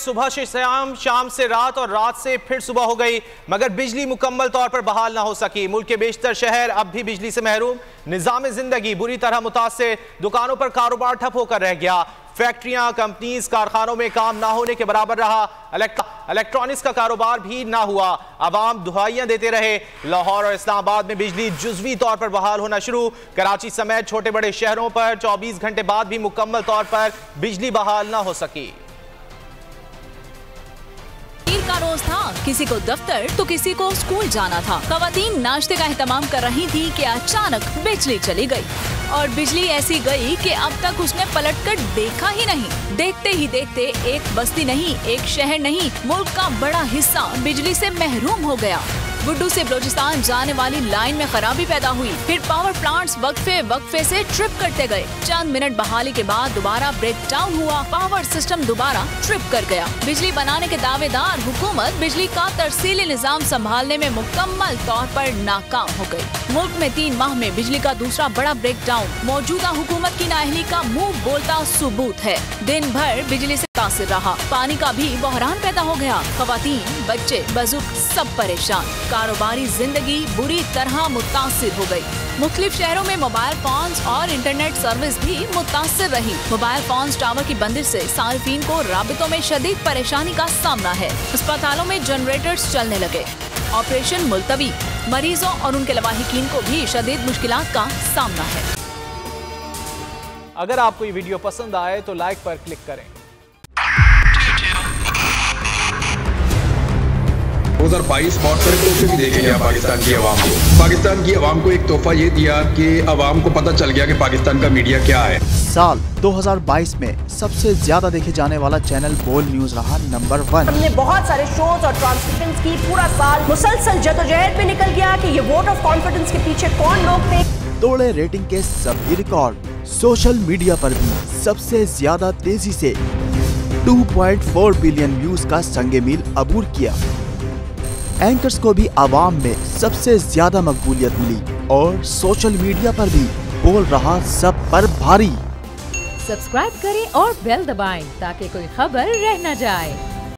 सुबह से शाम से रात और रात से फिर सुबह हो गई, मगर बिजली मुकम्मल तौर पर बहाल ना हो सकी। मुल्क के बेशतर शहर अब भी बिजली से महरूम। निज़ाम जिंदगी बुरी तरह मुतासिर। दुकानों पर कारोबार ठप होकर रह गया। फैक्ट्रियां, कंपनीज, कारखानों में काम ना होने के बराबर रहा। इलेक्ट्रॉनिक्स का कारोबार भी ना हुआ। आवाम दुहाइयां देते रहे। लाहौर और इस्लामाबाद में बिजली जुज़वी तौर पर बहाल होना शुरू। कराची समेत छोटे बड़े शहरों पर 24 घंटे बाद भी मुकम्मल तौर पर बिजली बहाल ना हो सकी। का रोज था, किसी को दफ्तर तो किसी को स्कूल जाना था। खवातीन नाश्ते का एहतमाम कर रही थी कि अचानक बिजली चली गई, और बिजली ऐसी गई कि अब तक उसने पलटकर देखा ही नहीं। देखते ही देखते एक बस्ती नहीं, एक शहर नहीं, मुल्क का बड़ा हिस्सा बिजली से महरूम हो गया। गुड्डू से बलोचिस्तान जाने वाली लाइन में खराबी पैदा हुई। फिर पावर प्लांट्स वक्फे से ट्रिप करते गए। चंद मिनट बहाली के बाद दोबारा ब्रेक डाउन हुआ। पावर सिस्टम दोबारा ट्रिप कर गया। बिजली बनाने के दावेदार हुकूमत बिजली का तरसीली निजाम संभालने में मुकम्मल तौर पर नाकाम हो गई। मुल्क में 3 माह में बिजली का दूसरा बड़ा ब्रेक डाउन मौजूदा हुकूमत की नाअहली का मुंह बोलता सबूत है। दिन भर बिजली से मुतासिर रहा। पानी का भी बहरान पैदा हो गया। खवातीन, बच्चे, बुजुर्ग सब परेशान। कारोबारी जिंदगी बुरी तरह मुतासिर हो गई। मुख्तलिफ शहरों में मोबाइल फोन्स और इंटरनेट सर्विस भी मुतासिर रही। मोबाइल फोन्स टावर की बंदिश से सार्फिन को राबितों में शदीद परेशानी का सामना है। अस्पतालों में जनरेटर्स चलने लगे। ऑपरेशन मुलतवी। मरीजों और उनके लवाहिकीन को भी शदीद मुश्किलात का सामना है। अगर आपको ये वीडियो पसंद आए तो लाइक पर क्लिक करें। 2022 बहुत सारे तोहफे भी देखे गया पाकिस्तान की आवाम को। पाकिस्तान की आवाम को एक तोहफा ये दिया कि आवाम को पता चल गया कि पाकिस्तान का मीडिया क्या है। साल 2022 में सबसे ज्यादा देखे जाने वाला चैनल बोल न्यूज रहा नंबर 1। हमने बहुत सारे शोज और ट्रांसमिशंस की। पूरा साल मुसलसल जदोजहद में निकल गया कि ये वोट ऑफ कॉन्फिडेंस के पीछे कौन लोग थे। तोड़े रेटिंग के सभी रिकॉर्ड। सोशल मीडिया पर भी सबसे ज्यादा तेजी से 2.4 बिलियन व्यूज का संगे मील अबूर किया। एंकर्स को भी आवाम में सबसे ज्यादा मकबूलियत मिली, और सोशल मीडिया पर भी बोल रहा सब पर भारी। सब्सक्राइब करें और बेल दबाएं ताकि कोई खबर रह न जाए।